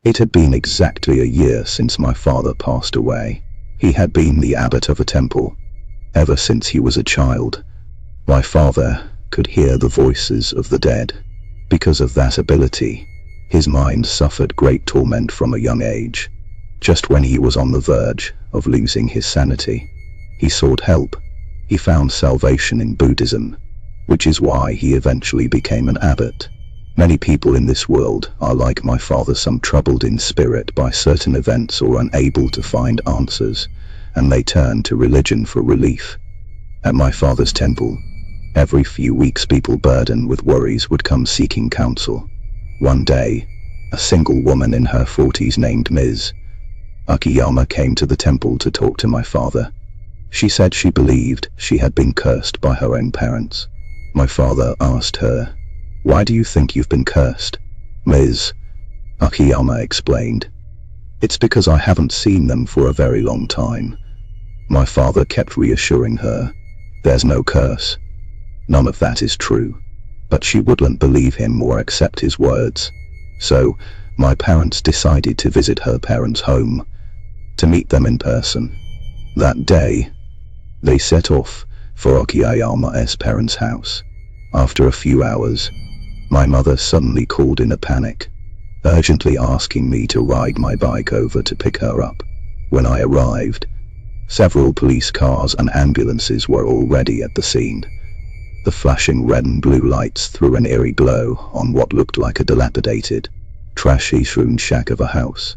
It had been exactly a year since my father passed away. He had been the abbot of a temple ever since he was a child. My father could hear the voices of the dead. Because of that ability, his mind suffered great torment from a young age. Just when he was on the verge of losing his sanity, he sought help. He found salvation in Buddhism, which is why he eventually became an abbot. Many people in this world are like my father, some troubled in spirit by certain events or unable to find answers, and they turn to religion for relief. At my father's temple, every few weeks people burdened with worries would come seeking counsel. One day, a single woman in her 40s named Ms. Akiyama came to the temple to talk to my father. She said she believed she had been cursed by her own parents. My father asked her, "Why do you think you've been cursed?" Ms. Akiyama explained, "It's because I haven't seen them for a very long time." My father kept reassuring her, "There's no curse. None of that is true." But she wouldn't believe him or accept his words. So, my parents decided to visit her parents' home, to meet them in person. That day, they set off for Akiyama's parents' house. After a few hours, my mother suddenly called in a panic, urgently asking me to ride my bike over to pick her up. When I arrived, several police cars and ambulances were already at the scene. The flashing red and blue lights threw an eerie glow on what looked like a dilapidated, trashy-strewn shack of a house.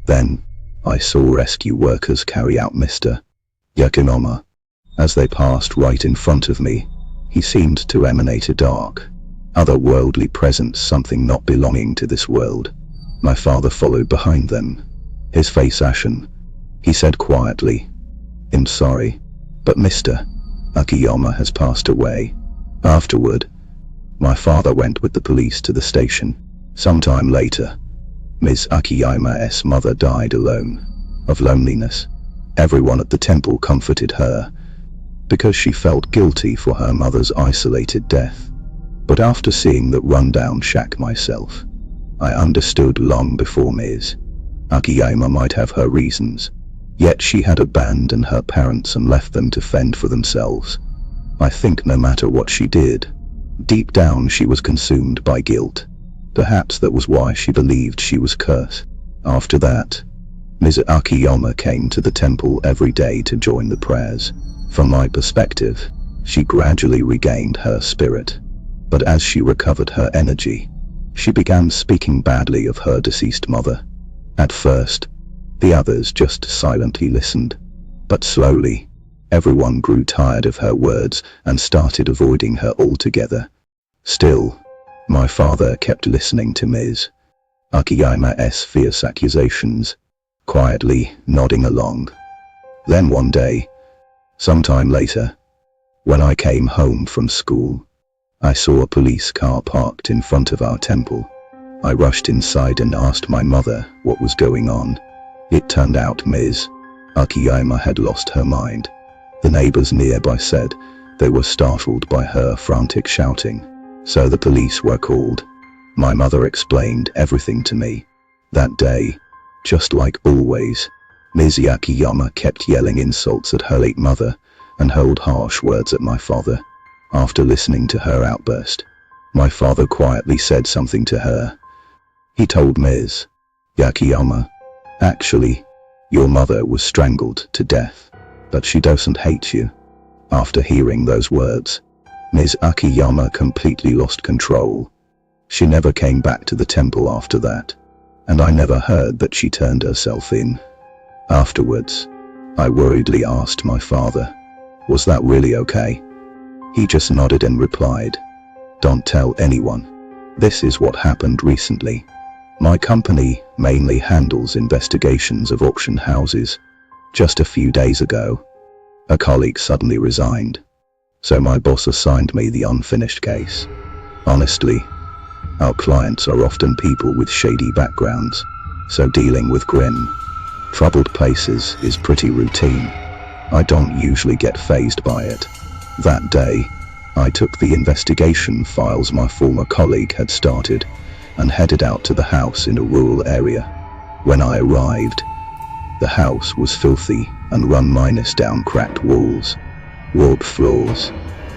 Then, I saw rescue workers carry out Mr. Yakinoma. As they passed right in front of me, he seemed to emanate a dark, otherworldly presence, something not belonging to this world. My father followed behind them, his face ashen. He said quietly, "I'm sorry, but Mr. Akiyama has passed away." Afterward, my father went with the police to the station. Sometime later, Ms. Akiyama's mother died alone, of loneliness. Everyone at the temple comforted her, because she felt guilty for her mother's isolated death. But after seeing that rundown shack myself, I understood long before Ms. Akiyama might have her reasons, yet she had abandoned her parents and left them to fend for themselves. I think no matter what she did, deep down she was consumed by guilt. Perhaps that was why she believed she was cursed. After that, Ms. Akiyama came to the temple every day to join the prayers. From my perspective, she gradually regained her spirit. But as she recovered her energy, she began speaking badly of her deceased mother. At first, the others just silently listened. But slowly, everyone grew tired of her words and started avoiding her altogether. Still, my father kept listening to Ms. Akiyama's fierce accusations, quietly nodding along. Then one day, sometime later, when I came home from school, I saw a police car parked in front of our temple. I rushed inside and asked my mother what was going on. It turned out Ms. Akiyama had lost her mind. The neighbors nearby said they were startled by her frantic shouting, so the police were called. My mother explained everything to me. That day, just like always, Ms. Akiyama kept yelling insults at her late mother and hurled harsh words at my father. After listening to her outburst, my father quietly said something to her. He told Ms. Akiyama, "Actually, your mother was strangled to death, but she doesn't hate you." After hearing those words, Ms. Akiyama completely lost control. She never came back to the temple after that, and I never heard that she turned herself in. Afterwards, I worriedly asked my father, "Was that really okay?" He just nodded and replied, "Don't tell anyone. This is what happened recently. My company mainly handles investigations of auction houses. Just a few days ago, a colleague suddenly resigned, so my boss assigned me the unfinished case. Honestly, our clients are often people with shady backgrounds, so dealing with grim, troubled places is pretty routine. I don't usually get fazed by it." That day, I took the investigation files my former colleague had started and headed out to the house in a rural area. When I arrived, the house was filthy and run minus down cracked walls, warped floors,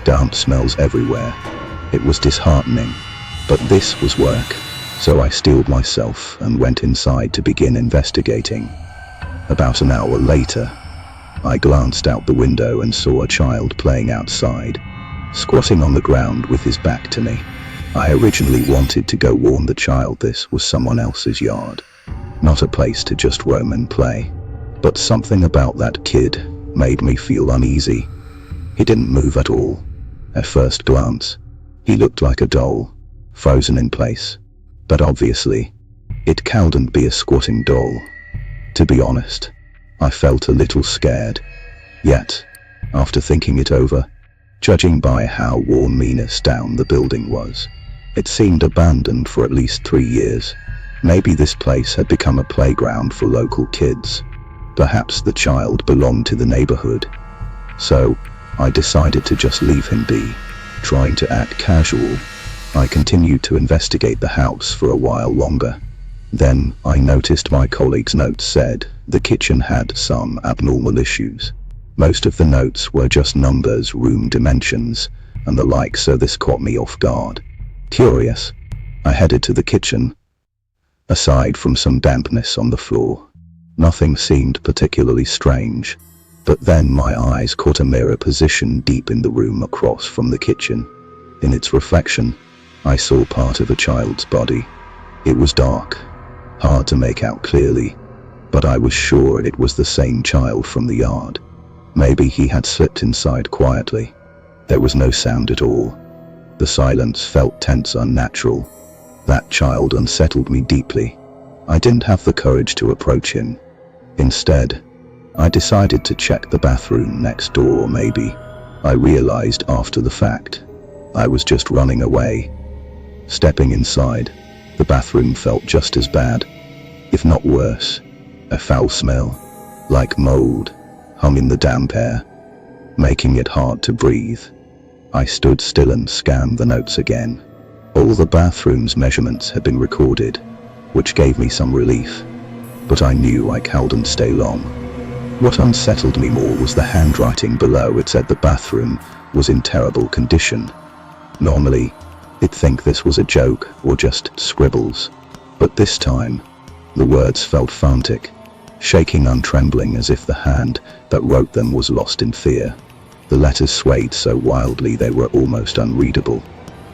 damp smells everywhere. It was disheartening, but this was work, so I steeled myself and went inside to begin investigating. About an hour later, I glanced out the window and saw a child playing outside, squatting on the ground with his back to me. I originally wanted to go warn the child this was someone else's yard, not a place to just roam and play. But something about that kid made me feel uneasy. He didn't move at all. At first glance, he looked like a doll, frozen in place. But obviously, it couldn't be a squatting doll. To be honest, I felt a little scared. Yet, after thinking it over, judging by how worn meanness down the building was, it seemed abandoned for at least 3 years. Maybe this place had become a playground for local kids. Perhaps the child belonged to the neighborhood. So, I decided to just leave him be. Trying to act casual, I continued to investigate the house for a while longer. Then, I noticed my colleague's notes said the kitchen had some abnormal issues. Most of the notes were just numbers, room dimensions, and the like, so this caught me off guard. Curious, I headed to the kitchen. Aside from some dampness on the floor, nothing seemed particularly strange. But then my eyes caught a mirror positioned deep in the room across from the kitchen. In its reflection, I saw part of a child's body. It was dark, hard to make out clearly, but I was sure it was the same child from the yard. Maybe he had slipped inside quietly. There was no sound at all. The silence felt tense, unnatural. That child unsettled me deeply. I didn't have the courage to approach him. Instead, I decided to check the bathroom next door. Maybe, I realized after the fact, I was just running away. Stepping inside, the bathroom felt just as bad, if not worse. A foul smell, like mold, hung in the damp air, making it hard to breathe. I stood still and scanned the notes again. All the bathroom's measurements had been recorded, which gave me some relief, but I knew I couldn't stay long. What unsettled me more was the handwriting below. It said the bathroom was in terrible condition. Normally, I'd think this was a joke or just scribbles, but this time, the words felt frantic, shaking and trembling as if the hand that wrote them was lost in fear. The letters swayed so wildly they were almost unreadable.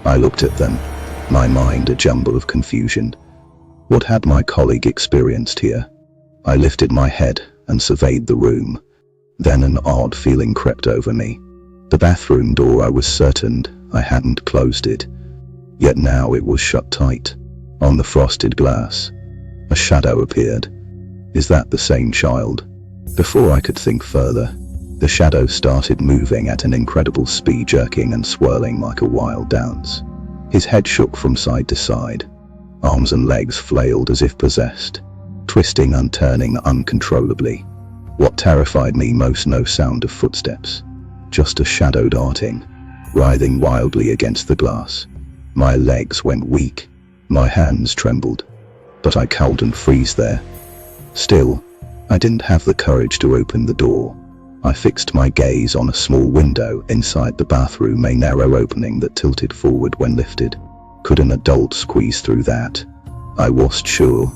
I looked at them, my mind a jumble of confusion. What had my colleague experienced here? I lifted my head and surveyed the room. Then an odd feeling crept over me. The bathroom door, I was certain I hadn't closed it. Yet now it was shut tight. On the frosted glass, a shadow appeared. Is that the same child? Before I could think further, the shadow started moving at an incredible speed, jerking and swirling like a wild dance. His head shook from side to side. Arms and legs flailed as if possessed, twisting and turning uncontrollably. What terrified me most, no sound of footsteps, just a shadow darting, writhing wildly against the glass. My legs went weak, my hands trembled, but I couldn't freeze there. Still, I didn't have the courage to open the door. I fixed my gaze on a small window inside the bathroom, a narrow opening that tilted forward when lifted. Could an adult squeeze through that? I wasn't sure.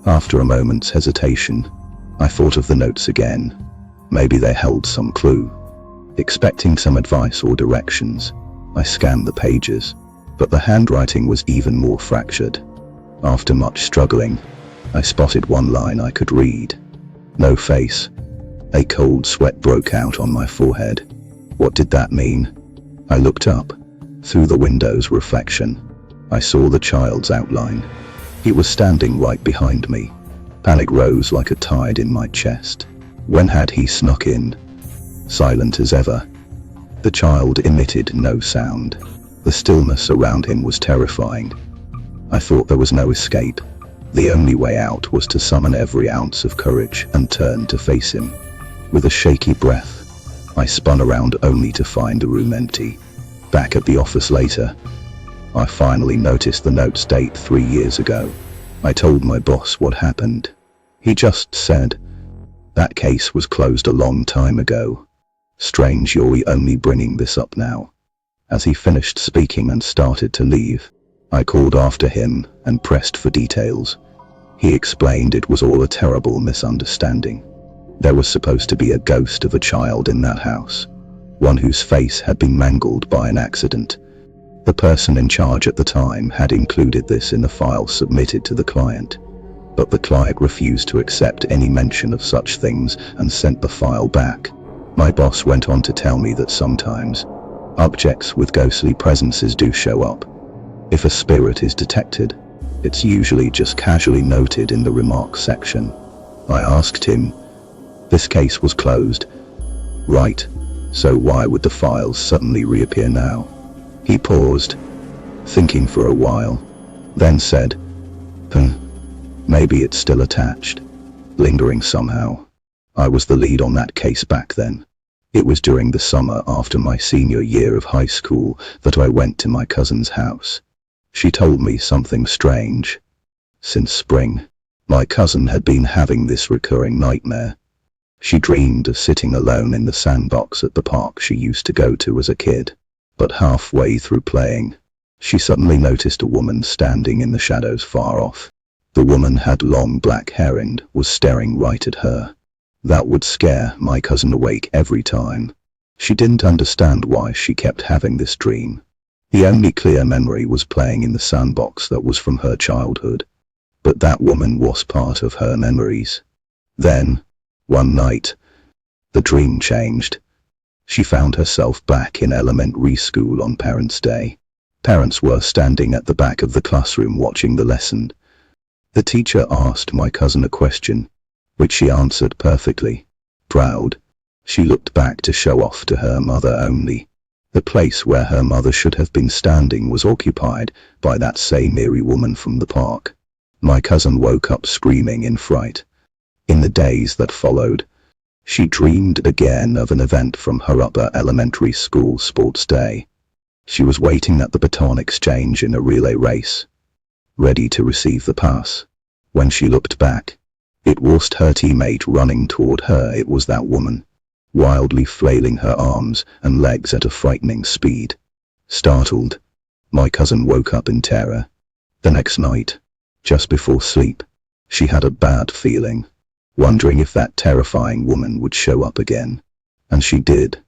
After a moment's hesitation, I thought of the notes again. Maybe they held some clue. Expecting some advice or directions, I scanned the pages, but the handwriting was even more fractured. After much struggling, I spotted one line I could read. No face. A cold sweat broke out on my forehead. What did that mean? I looked up. Through the window's reflection, I saw the child's outline. He was standing right behind me. Panic rose like a tide in my chest. When had he snuck in? Silent as ever. The child emitted no sound. The stillness around him was terrifying. I thought there was no escape. The only way out was to summon every ounce of courage and turn to face him. With a shaky breath, I spun around only to find the room empty. Back at the office later, I finally noticed the notes date 3 years ago. I told my boss what happened, He just said, "That case was closed a long time ago. Strange you're only bringing this up now." As he finished speaking and started to leave, I called after him and pressed for details. He explained it was all a terrible misunderstanding. There was supposed to be a ghost of a child in that house, one whose face had been mangled by an accident. The person in charge at the time had included this in the file submitted to the client, but the client refused to accept any mention of such things and sent the file back. My boss went on to tell me that sometimes objects with ghostly presences do show up. If a spirit is detected, it's usually just casually noted in the remarks section. I asked him, "This case was closed, right? So why would the files suddenly reappear now?" He paused, thinking for a while, then said, "Maybe it's still attached, lingering somehow. I was the lead on that case back then. It was during the summer after my senior year of high school that I went to my cousin's house. She told me something strange. Since spring, my cousin had been having this recurring nightmare. She dreamed of sitting alone in the sandbox at the park she used to go to as a kid. But halfway through playing, she suddenly noticed a woman standing in the shadows far off. The woman had long black hair and was staring right at her. That would scare my cousin awake every time. She didn't understand why she kept having this dream. The only clear memory was playing in the sandbox that was from her childhood. But that woman was part of her memories. Then, one night, the dream changed. She found herself back in elementary school on Parents' Day. Parents were standing at the back of the classroom watching the lesson. The teacher asked my cousin a question, which she answered perfectly. Proud, she looked back to show off to her mother only. The place where her mother should have been standing was occupied by that same eerie woman from the park. My cousin woke up screaming in fright. In the days that followed, she dreamed again of an event from her upper elementary school sports day. She was waiting at the baton exchange in a relay race, ready to receive the pass. When she looked back, it wasn't her teammate running toward her, it was that woman, wildly flailing her arms and legs at a frightening speed. Startled, my cousin woke up in terror. The next night, just before sleep, she had a bad feeling, wondering if that terrifying woman would show up again. And she did.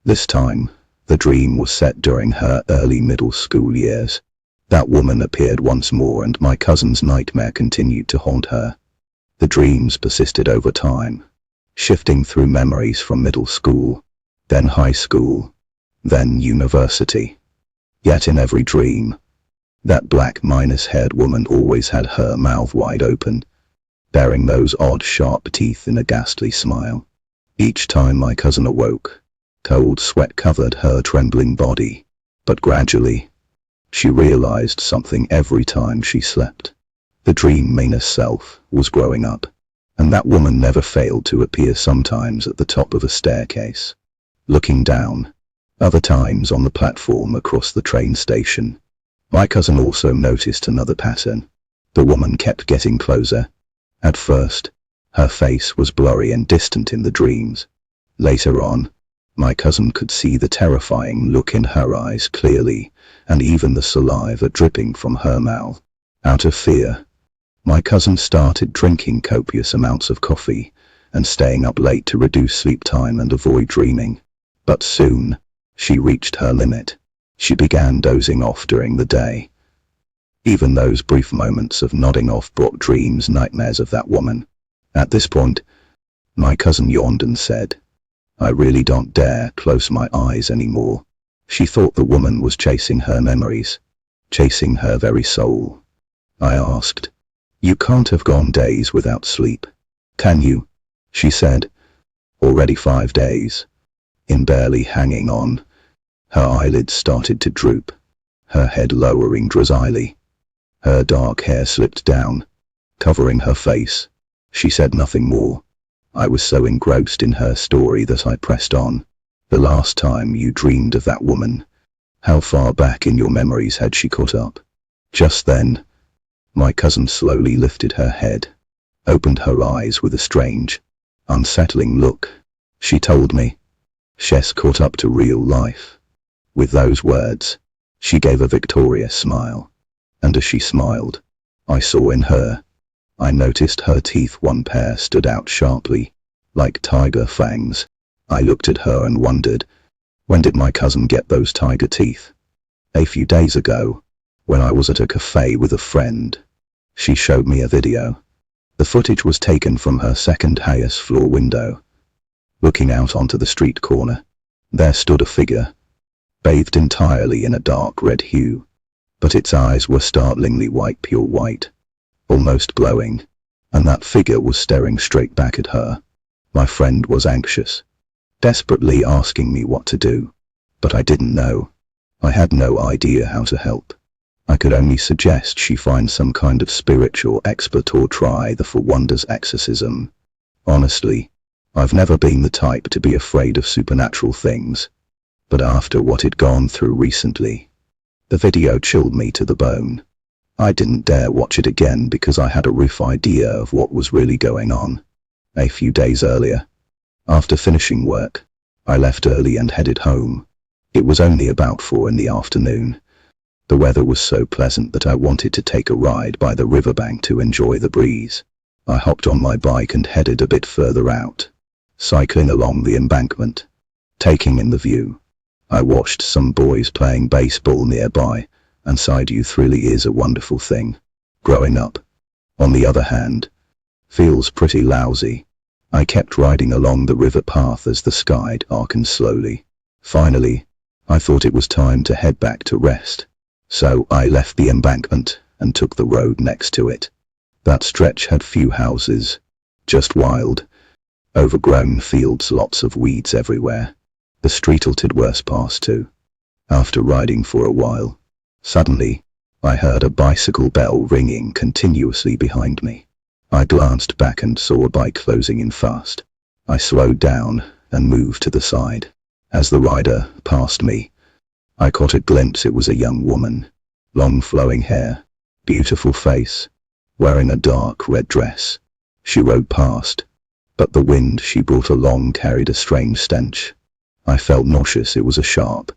This time, the dream was set during her early middle school years. That woman appeared once more and my cousin's nightmare continued to haunt her. The dreams persisted over time, shifting through memories from middle school, then high school, then university. Yet in every dream, that black minus-haired woman always had her mouth wide open, baring those odd sharp teeth in a ghastly smile. Each time my cousin awoke, cold sweat covered her trembling body, but gradually, she realized something every time she slept. The dream menace self was growing up, and that woman never failed to appear, sometimes at the top of a staircase, looking down, other times on the platform across the train station. My cousin also noticed another pattern. The woman kept getting closer. At first, her face was blurry and distant in the dreams. Later on, my cousin could see the terrifying look in her eyes clearly, and even the saliva dripping from her mouth. Out of fear, my cousin started drinking copious amounts of coffee and staying up late to reduce sleep time and avoid dreaming. But soon, she reached her limit. She began dozing off during the day. Even those brief moments of nodding off brought dreams, nightmares of that woman. At this point, my cousin yawned and said, "I really don't dare close my eyes anymore." She thought the woman was chasing her memories, chasing her very soul. I asked, "You can't have gone days without sleep, can you?" She said, "Already 5 days." In barely hanging on, her eyelids started to droop, her head lowering drowsily. Her dark hair slipped down, covering her face. She said nothing more. I was so engrossed in her story that I pressed on. "The last time you dreamed of that woman, how far back in your memories had she caught up?" Just then, my cousin slowly lifted her head. opened her eyes with a strange, unsettling look. She told me, "She's caught up to real life." With those words, she gave a victorious smile. And as she smiled, I saw in her. I noticed her teeth, one pair stood out sharply, like tiger fangs. I looked at her and wondered, when did my cousin get those tiger teeth? A few days ago, when I was at a cafe with a friend. She showed me a video. The footage was taken from her second highest floor window. Looking out onto the street corner, there stood a figure, bathed entirely in a dark red hue, but its eyes were startlingly white, pure white, almost glowing, and that figure was staring straight back at her. My friend was anxious, desperately asking me what to do, but I didn't know. I had no idea how to help. I could only suggest she find some kind of spiritual expert or try the For Wonders exorcism. Honestly, I've never been the type to be afraid of supernatural things, but after what I'd gone through recently, the video chilled me to the bone. I didn't dare watch it again because I had a rough idea of what was really going on. A few days earlier, after finishing work, I left early and headed home. It was only about 4 in the afternoon. The weather was so pleasant that I wanted to take a ride by the riverbank to enjoy the breeze. I hopped on my bike and headed a bit further out, cycling along the embankment, taking in the view. I watched some boys playing baseball nearby, and sighed. Youth really is a wonderful thing. Growing up, on the other hand, feels pretty lousy. I kept riding along the river path as the sky darkened slowly. Finally, I thought it was time to head back to rest. So I left the embankment and took the road next to it. That stretch had few houses, just wild, overgrown fields, lots of weeds everywhere. The street tilted worse past too. After riding for a while, suddenly, I heard a bicycle bell ringing continuously behind me. I glanced back and saw a bike closing in fast. I slowed down and moved to the side. As the rider passed me, I caught a glimpse. It was a young woman, long flowing hair, beautiful face, wearing a dark red dress. She rode past, but the wind she brought along carried a strange stench. I felt nauseous. It was a sharp,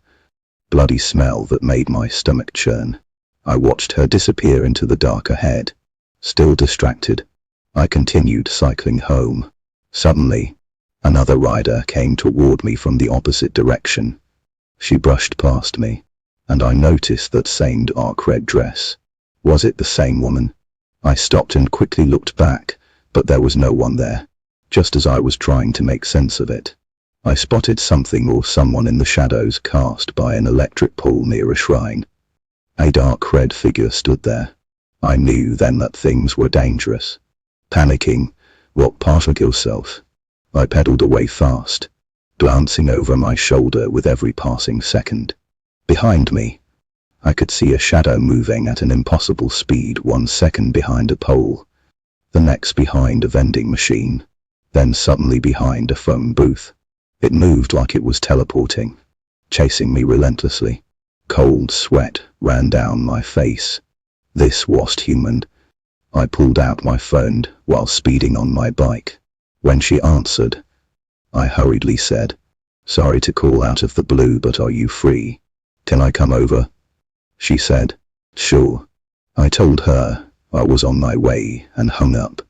bloody smell that made my stomach churn. I watched her disappear into the dark ahead. Still distracted, I continued cycling home. Suddenly, another rider came toward me from the opposite direction. She brushed past me, and I noticed that same dark red dress. Was it the same woman? I stopped and quickly looked back, but there was no one there. Just as I was trying to make sense of it, I spotted something or someone in the shadows cast by an electric pole near a shrine. A dark red figure stood there. I knew then that things were dangerous. Panicking, what part of yourself? I pedaled away fast, glancing over my shoulder with every passing second. Behind me, I could see a shadow moving at an impossible speed, 1 second behind a pole, the next behind a vending machine, then suddenly behind a phone booth. It moved like it was teleporting, chasing me relentlessly. Cold sweat ran down my face. This wasn't human. I pulled out my phone while speeding on my bike. When she answered, I hurriedly said, "Sorry to call out of the blue, but are you free? Can I come over?" She said, "Sure." I told her I was on my way and hung up.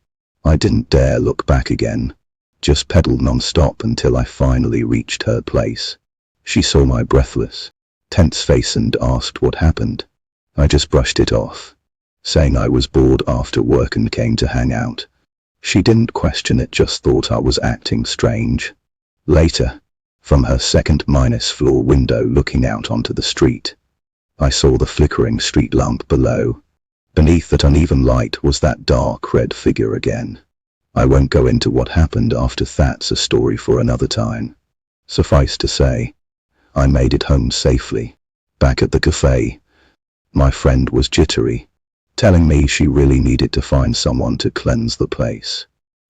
I didn't dare look back again, just pedaled non-stop until I finally reached her place. She saw my breathless, tense face and asked what happened. I just brushed it off, saying I was bored after work and came to hang out. She didn't question it, just thought I was acting strange. Later, from her second-floor window looking out onto the street, I saw the flickering street lamp below. Beneath that uneven light was that dark red figure again. I won't go into what happened after. That's a story for another time. Suffice to say, I made it home safely. Back at the cafe, my friend was jittery, telling me she really needed to find someone to cleanse the place.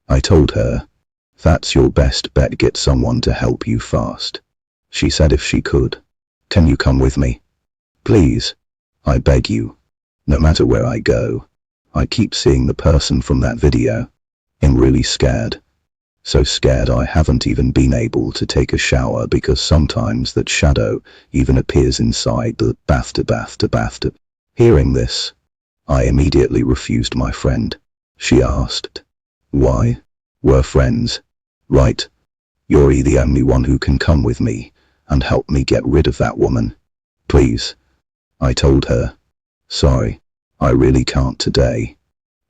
I told her, "That's your best bet, get someone to help you fast." She said if she could, "Can you come with me? Please, I beg you. No matter where I go, I keep seeing the person from that video. I'm really scared. So scared I haven't even been able to take a shower because sometimes that shadow even appears inside the bathtub. Hearing this, I immediately refused my friend. She asked, "Why? We're friends, right? You're the only one who can come with me and help me get rid of that woman. Please." I told her, "Sorry, I really can't today.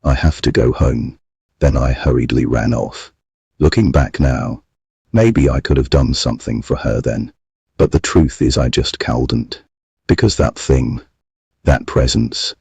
I have to go home." Then I hurriedly ran off. Looking back now, maybe I could have done something for her then. But the truth is I just couldn't. Because that thing, that presence,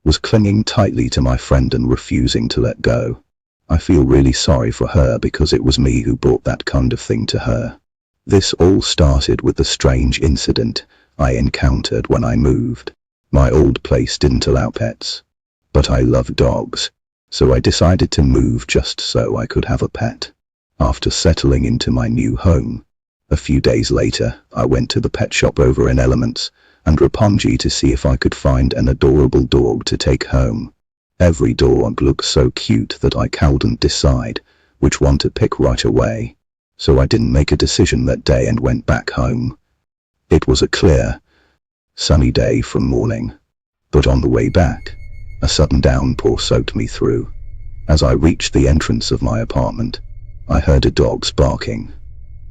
was clinging tightly to my friend and refusing to let go. I feel really sorry for her because it was me who brought that kind of thing to her. This all started with the strange incident I encountered when I moved. My old place didn't allow pets. But I love dogs, so I decided to move just so I could have a pet. After settling into my new home, a few days later, I went to the pet shop over in Elements and Roppongi to see if I could find an adorable dog to take home. Every dog looked so cute that I couldn't decide which one to pick right away. So I didn't make a decision that day and went back home. It was a clear, sunny day from morning. But on the way back, a sudden downpour soaked me through. As I reached the entrance of my apartment, I heard a dog's barking,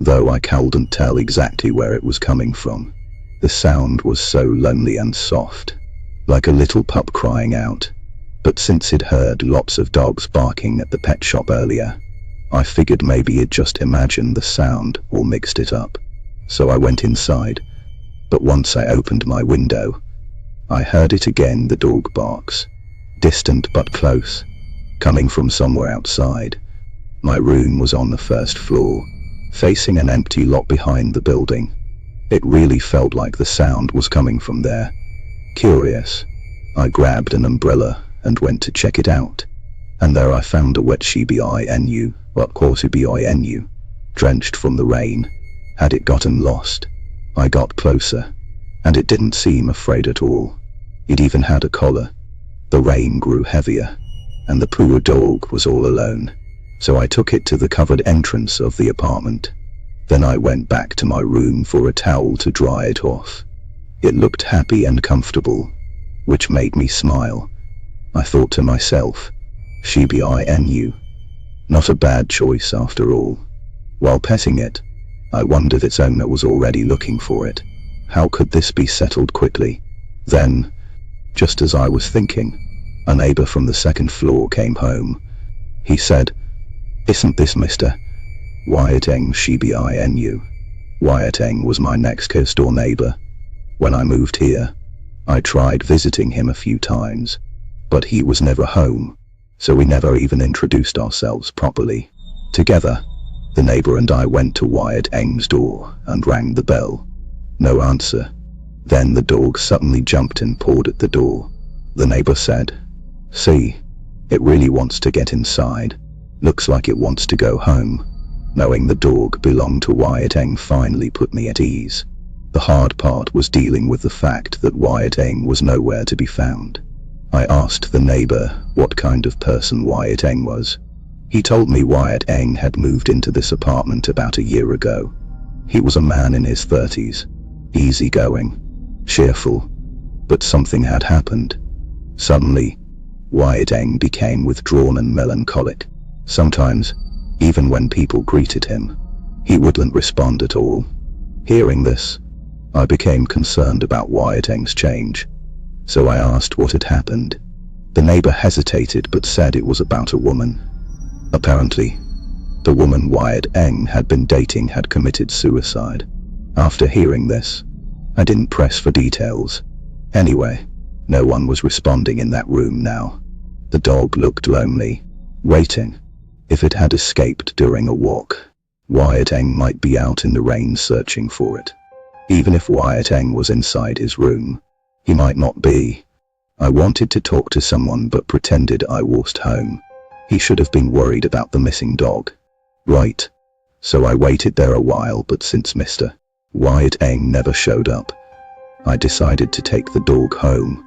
though I couldn't tell exactly where it was coming from. The sound was so lonely and soft, like a little pup crying out. But since it heard lots of dogs barking at the pet shop earlier, I figured maybe it just imagined the sound or mixed it up. So I went inside, but once I opened my window, I heard it again. The dog barks, distant but close, coming from somewhere outside. My room was on the first floor, facing an empty lot behind the building. It really felt like the sound was coming from there. Curious, I grabbed an umbrella and went to check it out. And there I found a wet Shibinu, drenched from the rain. Had it gotten lost? I got closer, and it didn't seem afraid at all. It even had a collar. The rain grew heavier, and the poor dog was all alone. So I took it to the covered entrance of the apartment. Then I went back to my room for a towel to dry it off. It looked happy and comfortable, which made me smile. I thought to myself, Shibinu, not a bad choice after all. While petting it, I wondered its owner was already looking for it. How could this be settled quickly? Then, just as I was thinking, a neighbor from the second floor came home. He said, "Isn't this Mr. Wyatteng Shibinu?" Wyatteng was my next door neighbor. When I moved here, I tried visiting him a few times, but he was never home, so we never even introduced ourselves properly. Together, the neighbor and I went to Wyatteng's door and rang the bell. No answer. Then the dog suddenly jumped and pawed at the door. The neighbor said, "See, it really wants to get inside. Looks like it wants to go home." Knowing the dog belonged to Wyatteng finally put me at ease. The hard part was dealing with the fact that Wyatteng was nowhere to be found. I asked the neighbor what kind of person Wyatteng was. He told me Wyatteng had moved into this apartment about a year ago. He was a man in his 30s, easygoing, cheerful, but something had happened. Suddenly, Wyatteng became withdrawn and melancholic. Sometimes, even when people greeted him, he wouldn't respond at all. Hearing this, I became concerned about Wyatteng's change, so I asked what had happened. The neighbor hesitated but said it was about a woman. Apparently, the woman Wyatteng had been dating had committed suicide. After hearing this, I didn't press for details. Anyway, no one was responding in that room now. The dog looked lonely, waiting. If it had escaped during a walk, Wyatteng might be out in the rain searching for it. Even if Wyatteng was inside his room, he might not be. I wanted to talk to someone but pretended I was home. He should have been worried about the missing dog, right? So I waited there a while, but since Mr. Wyatteng never showed up, I decided to take the dog home.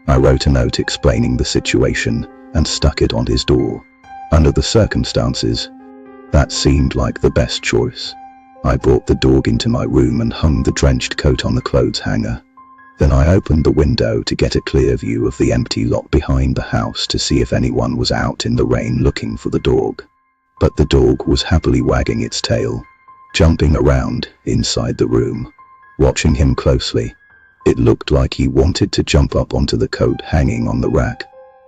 I wrote a note explaining the situation and stuck it on his door. Under the circumstances, that seemed like the best choice. I brought the dog into my room and hung the drenched coat on the clothes hanger. Then I opened the window to get a clear view of the empty lot behind the house to see if anyone was out in the rain looking for the dog. But the dog was happily wagging its tail, jumping around inside the room. Watching him closely, it looked like he wanted to jump up onto the coat hanging on the rack.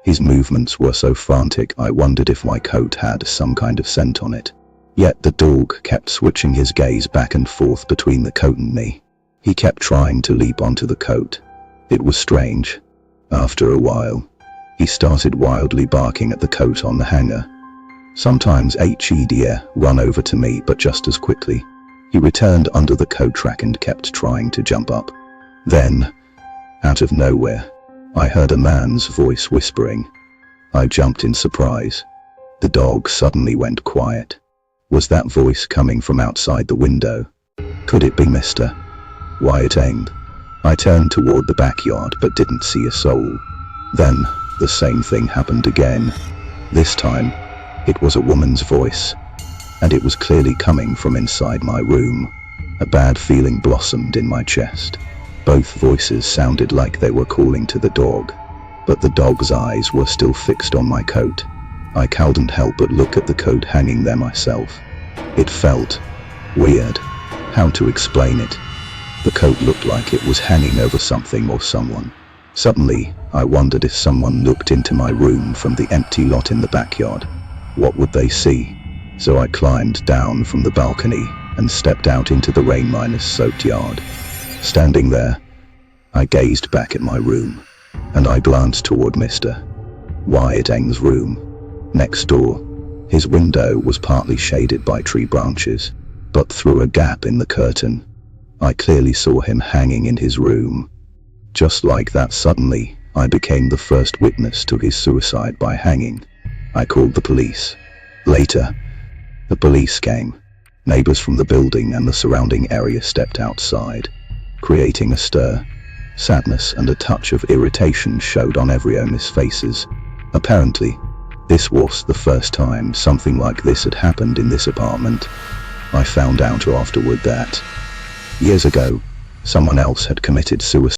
His movements were so frantic I wondered if my coat had some kind of scent on it. Yet the dog kept switching his gaze back and forth between the coat and me. He kept trying to leap onto the coat. It was strange. After a while, he started wildly barking at the coat on the hanger. Sometimes he'd run over to me, but just as quickly, he returned under the coat rack and kept trying to jump up. Then, out of nowhere, I heard a man's voice whispering. I jumped in surprise. The dog suddenly went quiet. Was that voice coming from outside the window? Could it be Mr. Wyatt Eng? I turned toward the backyard but didn't see a soul. Then, the same thing happened again. This time, it was a woman's voice, and it was clearly coming from inside my room. A bad feeling blossomed in my chest. Both voices sounded like they were calling to the dog, but the dog's eyes were still fixed on my coat. I couldn't help but look at the coat hanging there myself. It felt weird. How to explain it? The coat looked like it was hanging over something or someone. Suddenly, I wondered if someone looked into my room from the empty lot in the backyard. What would they see? So I climbed down from the balcony and stepped out into the rain-soaked yard. Standing there, I gazed back at my room, and I glanced toward Mr. Wyatt Eng's room. Next door, his window was partly shaded by tree branches, but through a gap in the curtain, I clearly saw him hanging in his room. Just like that, suddenly, I became the first witness to his suicide by hanging. I called the police. Later, the police came. Neighbors from the building and the surrounding area stepped outside, creating a stir. Sadness and a touch of irritation showed on everyone's faces. Apparently, this was the first time something like this had happened in this apartment. I found out afterward that, years ago, someone else had committed suicide.